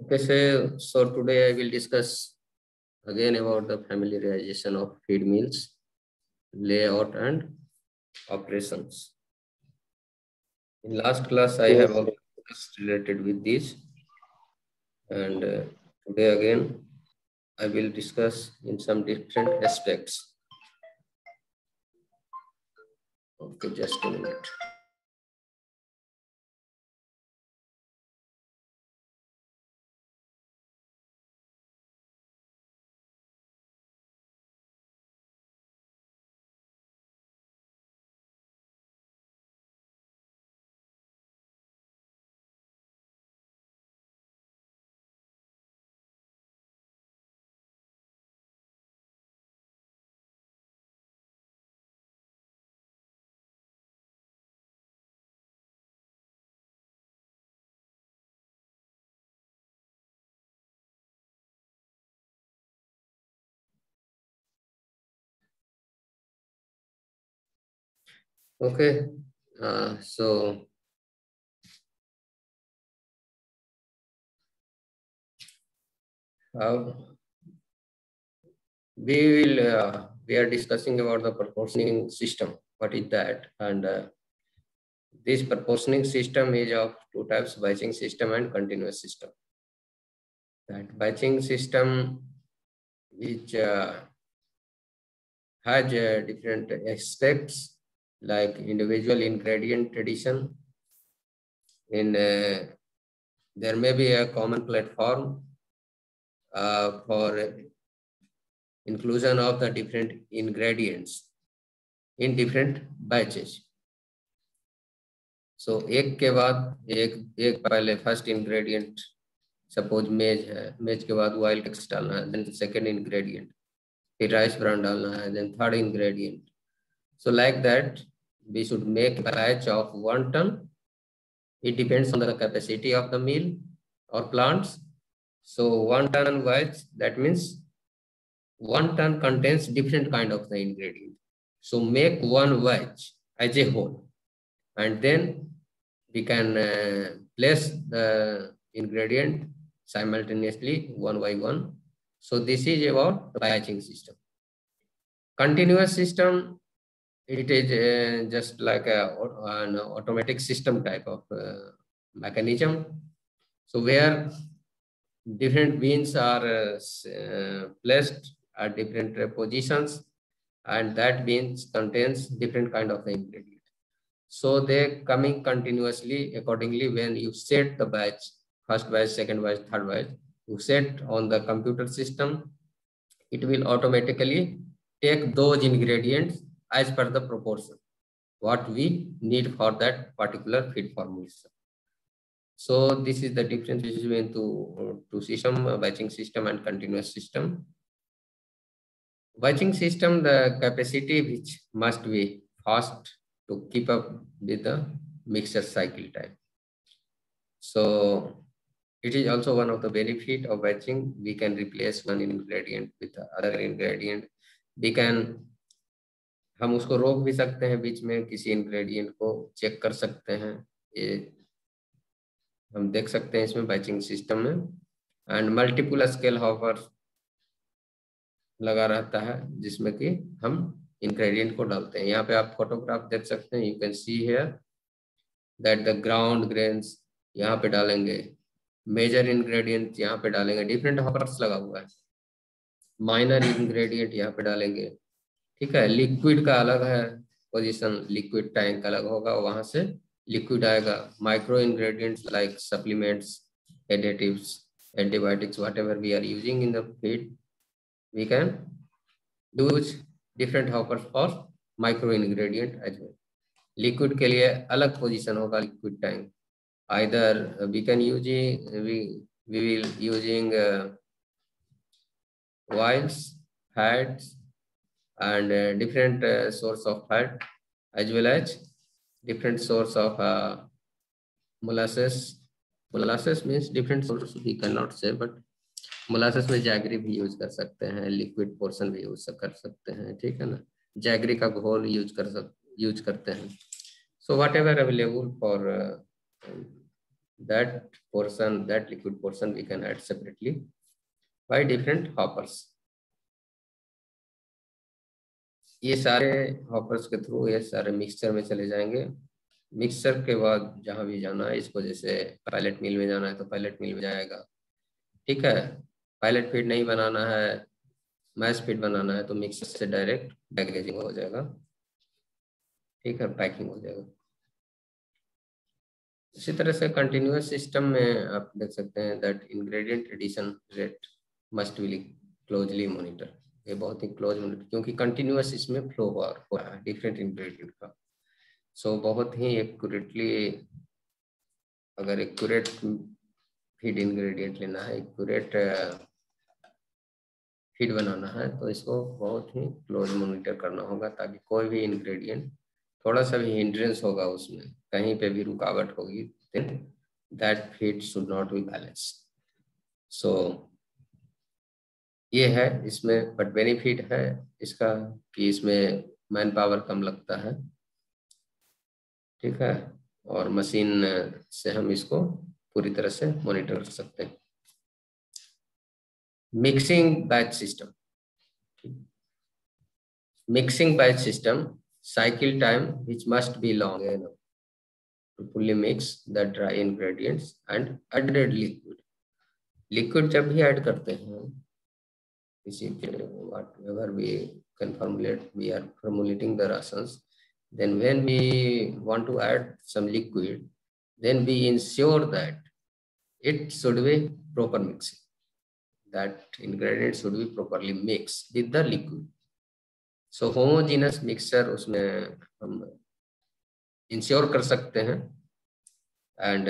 Okay, so today I will discuss again about the familiarization of feed mills, layout and operations. In last class, I have Yes, also discussed related with this, and today again I will discuss in some different aspects. Okay, just a minute. Okay, so uh, we are discussing about the proportioning system. What is that? And this proportioning system is of two types: batching system and continuous system. That batching system, which has different aspects like individual ingredient addition. There may be a common platform for inclusion of the different ingredients in different batches. So एक के बाद एक पहले first ingredient suppose मेज है, मेज के बाद ऑयल टेक्स डालना है, देन सेकंड इंग्रेडिएंट, फिर राइस ब्रान डालना है, then third ingredient. So like that, we should make a batch of 1 ton. It depends on the capacity of the mill or plants. So 1 ton batch, that means 1 ton contains different kind of the ingredient. So make one batch as a whole, and then we can place the ingredient simultaneously one by one. So this is about the batching system. Continuous system, it is just like an automatic system type of mechanism. So where different beans are placed at different positions, and that beans contains different kind of ingredient. So they coming continuously accordingly. When you set the batch, first batch, second batch, third batch, you set on the computer system, it will automatically take those ingredients as per the proportion what we need for that particular feed formulation. So this is the difference between two system, batching system and continuous system. Batching system, the capacity which must be fast to keep up with the mixture cycle time. So it is also one of the benefit of batching. We can replace one ingredient with the other ingredient. We can हम उसको रोक भी सकते हैं बीच में, किसी ingredient को check कर सकते हैं. ये हम देख सकते हैं इसमें बैचिंग सिस्टम में. एंड मल्टीपल स्केल हॉपर लगा रहता है जिसमें कि हम इंग्रेडिएंट को डालते हैं. यहाँ पे आप फोटोग्राफ देख सकते हैं. You can see here that the ground grains यहाँ पे डालेंगे, मेजर इंग्रेडिएंट यहाँ पे डालेंगे, डिफरेंट हॉपर्स लगा हुआ है. माइनर इंग्रेडिएंट यहाँ पे डालेंगे. ठीक है, लिक्विड का अलग है पोजीशन, लिक्विड टैंक अलग होगा, वहां से लिक्विड आएगा. Micro ingredients like supplements, additives, antibiotics, whatever we are using in the feed, we can use different hoppers for micro ingredient as well. Liquid के लिए अलग पोजीशन होगा liquid tank. Either we can we will using oils, fats, and different source of fat, as well as different source of molasses. Molasses means different source we cannot say, but molasses में jaggery भी use कर सकते हैं, liquid portion भी use कर सकते हैं. ठीक है ना, जैगरी का घोल यूज करते हैं. So what ever available for that portion, that liquid portion we can add separately by different hoppers. ये सारे हॉपर्स के थ्रू ये सारे मिक्सचर में चले जाएंगे। मिक्सचर के बाद जहां भी जाना है, इसको जैसे पायलट मिल में जाना है तो पायलट मिल में जाएगा, ठीक है। पायलट फीड नहीं बनाना है, मैश फीड बनाना है तो मिक्सर से डायरेक्ट पैकेजिंग हो जाएगा, ठीक है, पैकिंग हो जाएगा। इसी तरह से कंटिन्यूअस सिस्टम में आप देख सकते हैं that ingredient addition rate must be closely monitor. ये बहुत ही क्लोज मॉनिटर, क्योंकि कंटिन्यूअस इसमें फ्लो हुआ है डिफरेंट इंग्रेडिएंट का। सो बहुत ही एक्यूरेटली, अगर एक्यूरेट फीड इंग्रेडिएंट लेना है, एक्यूरेट फीड बनाना है, तो इसको बहुत ही क्लोज मॉनिटर करना होगा, ताकि कोई भी इंग्रेडिएंट थोड़ा सा भी हिंड्रेंस होगा, उसमें कहीं पे भी रुकावट होगी, then that feed should not be balanced. So ये है इसमें, बट बेनिफिट है इसका कि इसमें मैन पावर कम लगता है, ठीक है, और मशीन से हम इसको पूरी तरह से मॉनिटर कर सकते हैं। Mixing batch system, mixing batch system cycle time which must be long enough to fully mix the dry ingredients and added liquid. Liquid जब भी ऐड करते हैं किसी whatever we can formulate, we are formulating the rations, then when we want to add some liquid, then we ensure that it should be proper mixing, that ingredient should be properly mixed with the liquid. So homogeneous mixture उसमें हम ensure कर सकते हैं, and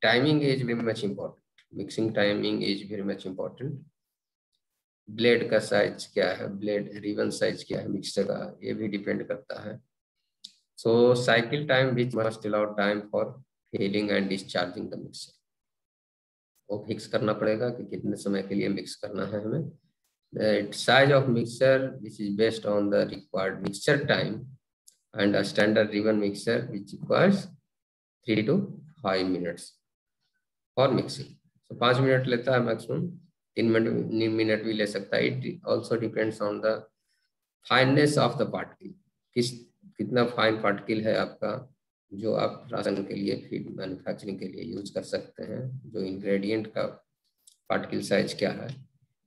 timing is very much important, mixing timing is very much important. Blade का size क्या है, blade ribbon size क्या है मिक्सर का, ये भी डिपेंड करता है। So cycle time which must allow time for filling and discharging the mixer, वो फिक्स करना पड़ेगा कि कितने समय के लिए मिक्स करना है हमें। The size of mixer which is based on the required mixture time, and a standard ribbon mixer which requires 3 to 5 minutes for mixing. So 5 minute लेता है मैक्सिमम, 3 मिनट भी ले सकता है। It also depends on the fineness of the particle, कितना fine particle है आपका, जो आप राशन के लिए फीड मैन्युफैक्चरिंग के लिए यूज कर सकते हैं, जो इंग्रेडिएंट का पार्टिकल साइज क्या है,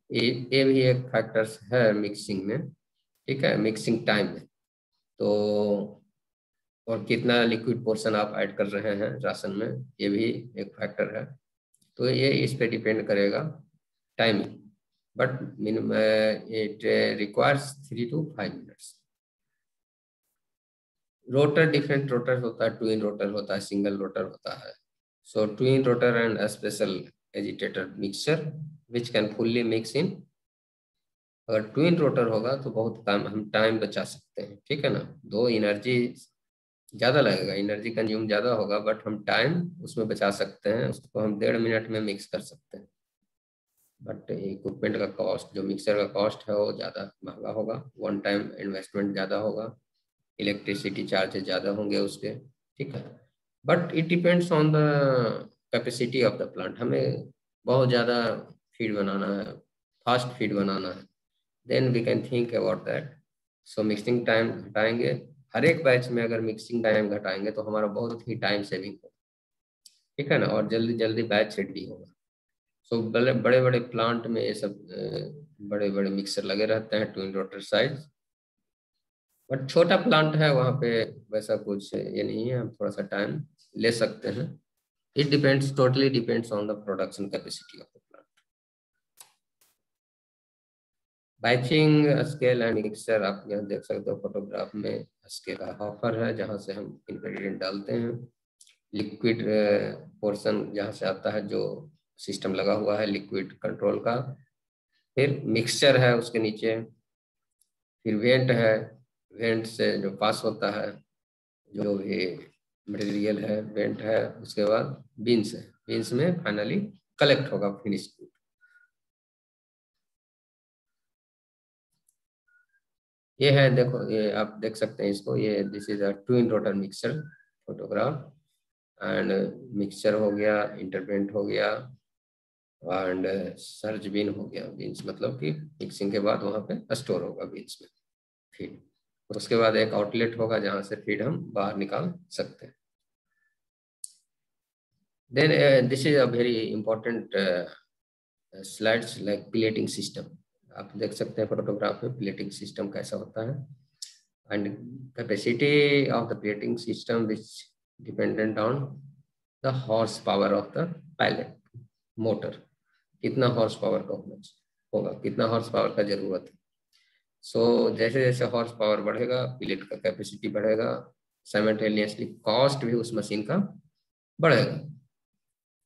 ये भी एक फैक्टर्स है मिक्सिंग में, ठीक है, मिक्सिंग टाइम में। तो और कितना लिक्विड पोर्शन आप ऐड कर रहे हैं राशन में, ये भी एक फैक्टर है। तो ये इस पे डिपेंड करेगा timing, but minimum it requires 3 to 5 minutes. Rotor different rotor होता है, ट्विन रोटर होता है, सिंगल रोटर होता है। So twin rotor and special agitator mixture which can fully mix in. अगर ट्विन रोटर होगा तो बहुत काम हम टाइम बचा सकते हैं, ठीक है ना, दो एनर्जी ज़्यादा लगेगा, एनर्जी कंज्यूम ज़्यादा होगा, बट हम टाइम उसमें बचा सकते हैं, उसको हम 1.5 मिनट में मिक्स कर सकते हैं। बट इक्विपमेंट का कॉस्ट, जो मिक्सर का कॉस्ट है वो ज़्यादा महंगा होगा, वन टाइम इन्वेस्टमेंट ज़्यादा होगा, इलेक्ट्रिसिटी चार्जेस ज़्यादा होंगे उसके, ठीक है। But it depends on the capacity of the plant. हमें बहुत ज़्यादा फीड बनाना है, फास्ट फीड बनाना है, then we can think about that. So mixing time घटाएंगे, हर एक बैच में अगर मिक्सिंग टाइम घटाएंगे तो हमारा बहुत ही टाइम सेविंग होगा, ठीक है ना, और जल्दी जल्दी बैच रेडी होगा। सो बड़े बड़े प्लांट में ये सब बड़े बड़े मिक्सर लगे रहते हैं ट्विन रोटर साइज, बट छोटा प्लांट है वहाँ पे वैसा कुछ ये नहीं है, हम थोड़ा सा टाइम ले सकते हैं। It depends, totally depends on the production capacity of the plant. Batching scale and mixer, आप यहाँ देख सकते हो फोटोग्राफ में, स्केल का ऑफर है जहाँ से हम इंग्रेडिएंट डालते हैं, लिक्विड पोर्शन जहाँ से आता है, जो सिस्टम लगा हुआ है लिक्विड कंट्रोल का, फिर मिक्सचर है उसके नीचे, फिर वेंट है, वेंट से जो पास होता है जो भी मटेरियल है, वेंट है, उसके बाद बीन्स है, बीन्स में फाइनली कलेक्ट होगा फिनिश गुड। ये है, देखो ये आप देख सकते हैं इसको, ये this is a twin rotor mixer photograph. And mixture हो गया, इंटरपेंट हो गया एंड सर्ज बीन हो गया। बीन्स मतलब कि मिक्सिंग के बाद वहाँ पे स्टोर होगा बीन्स में फीड। उसके बाद एक आउटलेट होगा जहाँ से फीड हम बाहर निकाल सकते हैं। Then this is a very important slides like pelleting system. आप देख सकते हैं फोटोग्राफ में प्लेटिंग सिस्टम कैसा होता है। And capacity of the plating system which dependent on the horse power of the pilot motor. कितना हॉर्स पावर का होगा, कितना हॉर्स पावर का जरूरत है। सो जैसे जैसे हॉर्स पावर बढ़ेगा प्लेट का कैपेसिटी बढ़ेगा, साइमल्टेनियसली कॉस्ट भी उस मशीन का बढ़ेगा।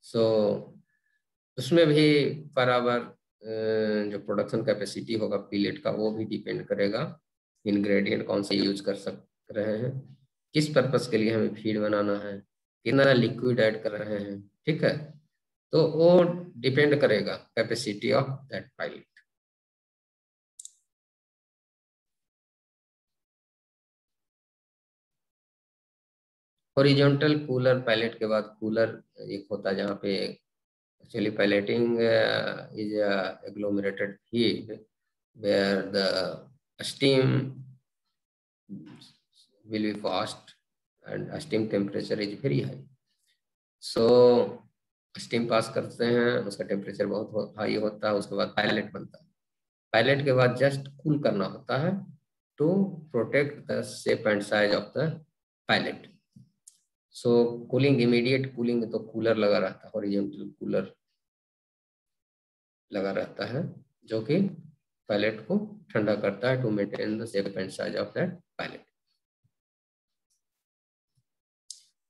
सो उसमें भी बराबर जो प्रोडक्शन कैपेसिटी होगा प्लेट का वो भी डिपेंड करेगा इंग्रेडिएंट कौन से यूज कर रहे हैं, किस पर्पस के लिए हमें फीड बनाना है, कितना लिक्विड ऐड कर रहे हैं, ठीक है। तो वो डिपेंड करेगा capacity of that pellet. Horizontal cooler pellet के बाद कूलर एक होता है जहाँ पे actually pelleting is agglomerated heat where the steam will be fast and steam temperature is very high. So steam pass करते हैं, उसका टेम्परेचर बहुत हाई होता है, उसके बाद पायलट बनता है। पायलट के बाद जस्ट कूल करना होता है to protect the shape and size of the pellet. So cooling, immediate cooling तो कूलर लगा रहता है, हॉरिजॉन्टल कूलर लगा रहता है जो कि पायलट को ठंडा करता है to maintain the shape and size of that pellet.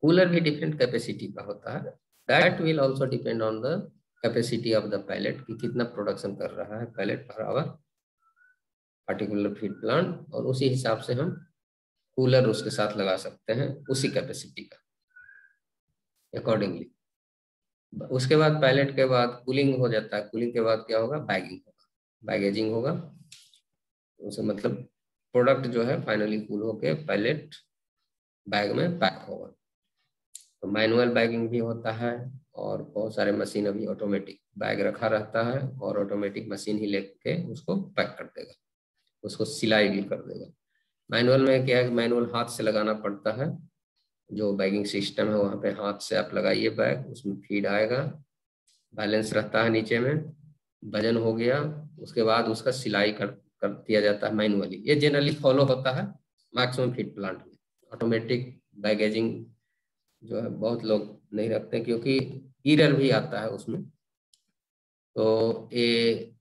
Cooler भी डिफरेंट कैपेसिटी का होता है। That will also depend on the capacity of the pellet कि कितना प्रोडक्शन कर रहा है pilot per hour particular feed plant, और उसी हिसाब से हम कूलर उसके साथ लगा सकते हैं उसी कैपेसिटी का अकॉर्डिंगली। उसके बाद पायलट के बाद कूलिंग हो जाता है। कूलिंग के बाद क्या होगा, बैगिंग होगा, बैगेजिंग होगा। उसे मतलब प्रोडक्ट जो है फाइनली कूल होके पायलट बैग में पैक होगा। तो मैनुअल बैगिंग भी होता है और बहुत सारे मशीन अभी ऑटोमेटिक बैग रखा रहता है और ऑटोमेटिक मशीन ही लेके उसको पैक कर देगा, उसको सिलाई भी कर देगा। मैनुअल में क्या है, मैनुअल हाथ से लगाना पड़ता है। जो बैगिंग सिस्टम है वहाँ पे हाथ से आप लगाइए बैग, उसमें फीड आएगा, बैलेंस रहता है नीचे में, वजन हो गया, उसके बाद उसका सिलाई कर दिया जाता है मैनुअली। ये जनरली फॉलो होता है मैक्सिमम फीड प्लांट में। ऑटोमेटिक बैगेजिंग जो है बहुत लोग नहीं रखते क्योंकि एरर भी आता है उसमें, तो ये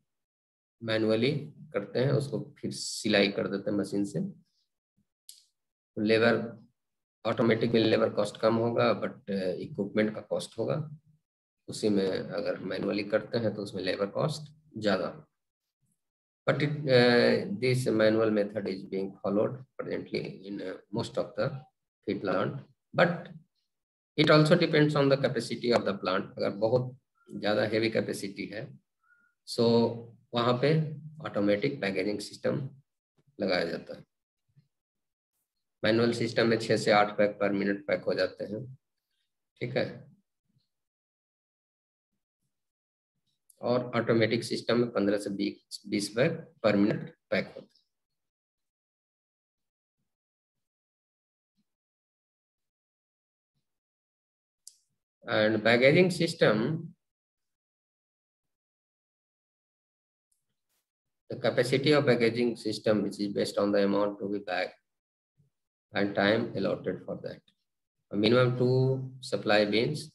मैनुअली करते हैं, उसको फिर सिलाई कर देते हैं मशीन से। लेबर ऑटोमेटिक में लेबर कॉस्ट कम होगा बट इक्विपमेंट का कॉस्ट होगा उसी में। अगर मैनुअली करते हैं तो उसमें लेबर कॉस्ट ज़्यादा होगा। But this manual method is being followed presently in most of the feed plant. But it also depends on the capacity of the plant. अगर बहुत ज़्यादा heavy capacity है, so वहाँ पे automatic packaging system लगाया जाता है। मैनुअल सिस्टम में 6 से 8 पैक पर मिनट पैक हो जाते हैं, ठीक है। और ऑटोमेटिक सिस्टम में 15 से 20 पैक पर मिनट पैक होते हैं। And packaging system, the capacity of packaging system which is based on the amount to be packed and time allotted for that. A minimum 2 supply bins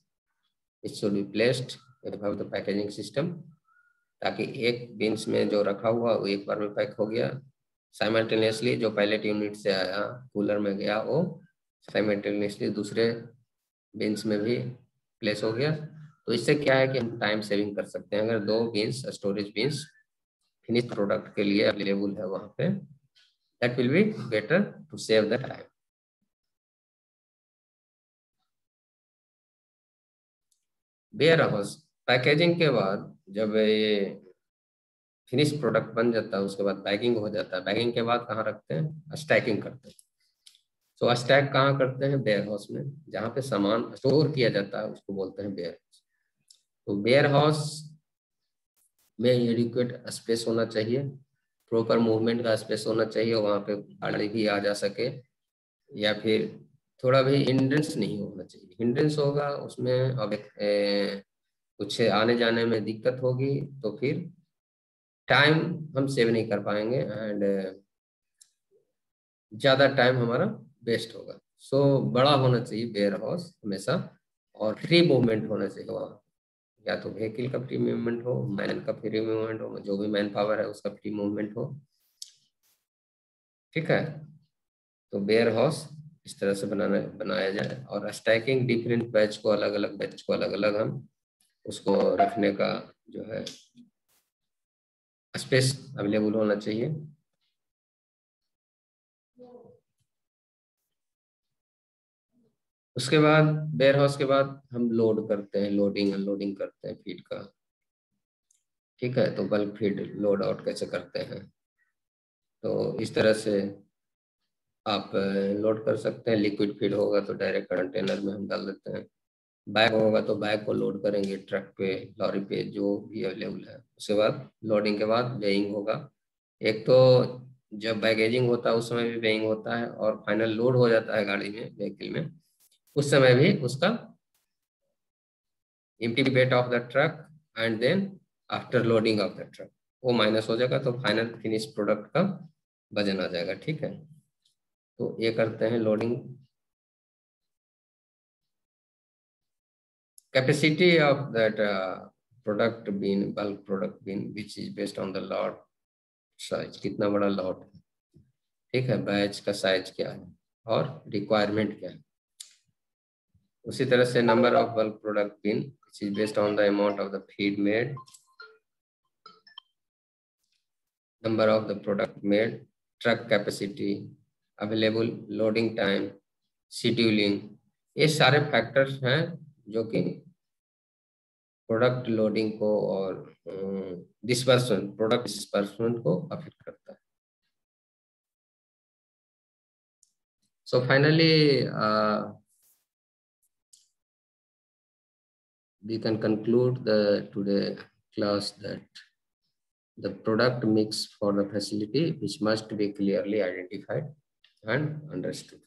it should be placed above the packaging system ताकि एक beans में जो रखा हुआ वो एक बार में pack हो गया। साइमल्टेनियसली जो पायलट यूनिट से आया कूलर में गया वो साइमल्टेनियसली दूसरे बीन्स में भी प्लेस हो गया। तो इससे क्या है कि हम टाइम सेविंग कर सकते हैं। अगर 2 bins storage bins finish product के लिए अवेलेबल है वहां पे, that will be better to save the time. Warehouse packaging के बाद जब ये फिनिश प्रोडक्ट बन जाता है उसके बाद बैगिंग हो जाता है। बैगिंग के बाद कहाँ रखते हैं, स्टैकिंग करते हैं। तो स्टैक कहाँ करते हैं? वेयर हाउस में, जहाँ पे सामान स्टोर किया जाता है उसको बोलते हैं वेयर हाउस। तो वेयर हाउस में एडिक्वेट स्पेस होना चाहिए, प्रॉपर मूवमेंट का स्पेस होना चाहिए, वहाँ पे गाड़ी भी आ जा सके, या फिर थोड़ा भी हिंड्रेंस नहीं होना चाहिए। हिंड्रेंस होगा उसमें अब कुछ आने जाने में दिक्कत होगी, तो फिर टाइम हम सेव नहीं कर पाएंगे एंड ज़्यादा टाइम हमारा वेस्ट होगा। सो बड़ा होना चाहिए वेयर हाउस हमेशा, और फ्री मूवमेंट होना चाहिए वहाँ, या तो व्हीकल का फ्री मूवमेंट हो, मैन का फ्री मूवमेंट हो, जो भी मैन पावर है उसका फ्री मूवमेंट हो। ठीक है, तो वेयर हाउस इस तरह से बनाया जाए, और स्टैकिंग डिफरेंट बैच को अलग अलग हम उसको रखने का जो है स्पेस अवेलेबल होना चाहिए। उसके बाद वेयर हाउस के बाद हम लोड करते हैं, लोडिंग अनलोडिंग करते हैं फीड का। ठीक है, तो बल्क फीड लोड आउट कैसे करते हैं, तो इस तरह से आप लोड कर सकते हैं। लिक्विड फीड होगा तो डायरेक्ट कंटेनर में हम डाल देते हैं, बैग होगा तो बैग को लोड करेंगे ट्रक पे, लॉरी पे, जो भी अवेलेबल है। उसके बाद लोडिंग के बाद वेइंग होगा। एक तो जब बैगेजिंग होता है उस समय भी वेइंग होता है, और फाइनल लोड हो जाता है गाड़ी में, व्हीकल में, उस समय भी उसका empty weight of the truck and then after loading of the truck वो माइनस हो जाएगा, तो फाइनल फिनिश प्रोडक्ट का वजन आ जाएगा। ठीक है, तो ये करते हैं loading. Capacity of that product bin, bulk product bin, which is based on the lot size, कितना बड़ा लॉट है। ठीक है, बैच का साइज क्या है और रिक्वायरमेंट क्या है। उसी तरह से number of bulk product bin which is based on the amount of the feed made, number of the product made, truck capacity, available loading time, scheduling, ये सारे फैक्टर्स हैं जो कि प्रोडक्ट लोडिंग को और डिस्पर्समेंट, प्रोडक्ट डिस्पर्समेंट को affect करता है। So finally, we can conclude the today class that the product mix for the facility which must be clearly identified and understood.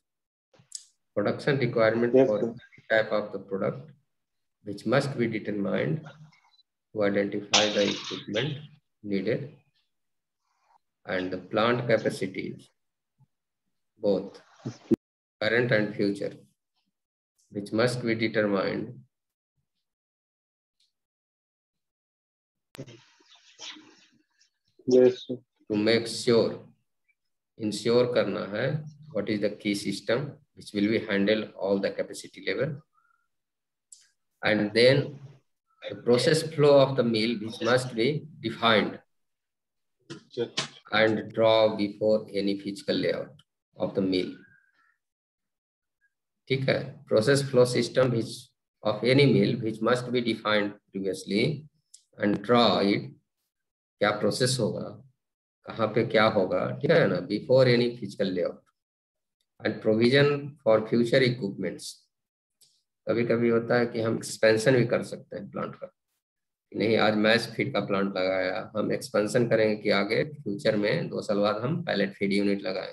Production requirement Yes, for sir. every type of the product which must be determined to identify the equipment needed, and the plant capacities, both current and future, which must be determined Yes, sir. to make sure, ensure करना है what is the key system which will be handle all the capacity level, and then the process flow of the mill which must be defined Yes. and draw before any physical layout of the mill. ठीक है, process flow system which of any mill which must be defined previously and draw it, क्या process होगा, कहाँ पे क्या होगा, ठीक है ना, before any physical layout, and provision for future equipments. कभी कभी होता है कि हम एक्सपेंशन भी कर सकते हैं प्लांट का, नहीं आज मैच फीड का प्लांट लगाया, हम एक्सपेंशन करेंगे कि आगे फ्यूचर में 2 साल बाद हम पैलेट फीड यूनिट लगाएं,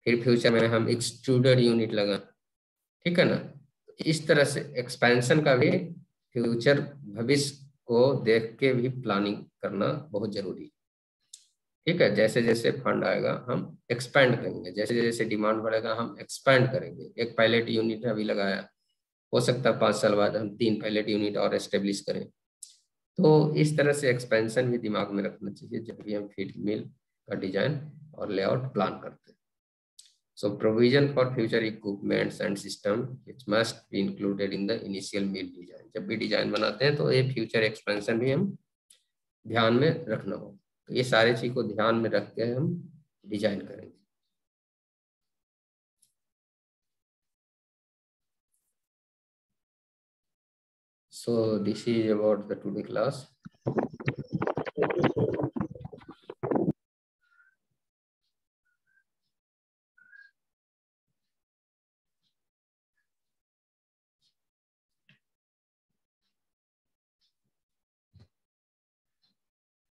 फिर फ्यूचर में हम एक्सट्रूडेड यूनिट लगाएं। ठीक है ना, इस तरह से एक्सपेंशन का भी फ्यूचर भविष्य को देख के भी प्लानिंग करना बहुत जरूरी है। ठीक है, जैसे जैसे फंड आएगा हम एक्सपेंड करेंगे, जैसे जैसे डिमांड बढ़ेगा हम एक्सपेंड करेंगे। एक पायलट यूनिट अभी लगाया, हो सकता है 5 साल बाद हम 3 पायलट यूनिट और एस्टेब्लिश करें। तो इस तरह से एक्सपेंशन भी दिमाग में रखना चाहिए जब भी हम फीड मिल का डिजाइन और लेआउट प्लान करते हैं। So provision for future equipments and system which must be included in the initial mill design. जब भी डिजाइन बनाते हैं तो ये फ्यूचर एक्सपेंशन भी हम ध्यान में रखना होगा। तो ये सारी चीज को ध्यान में रख के हम डिजाइन करेंगे। So this is about the today class.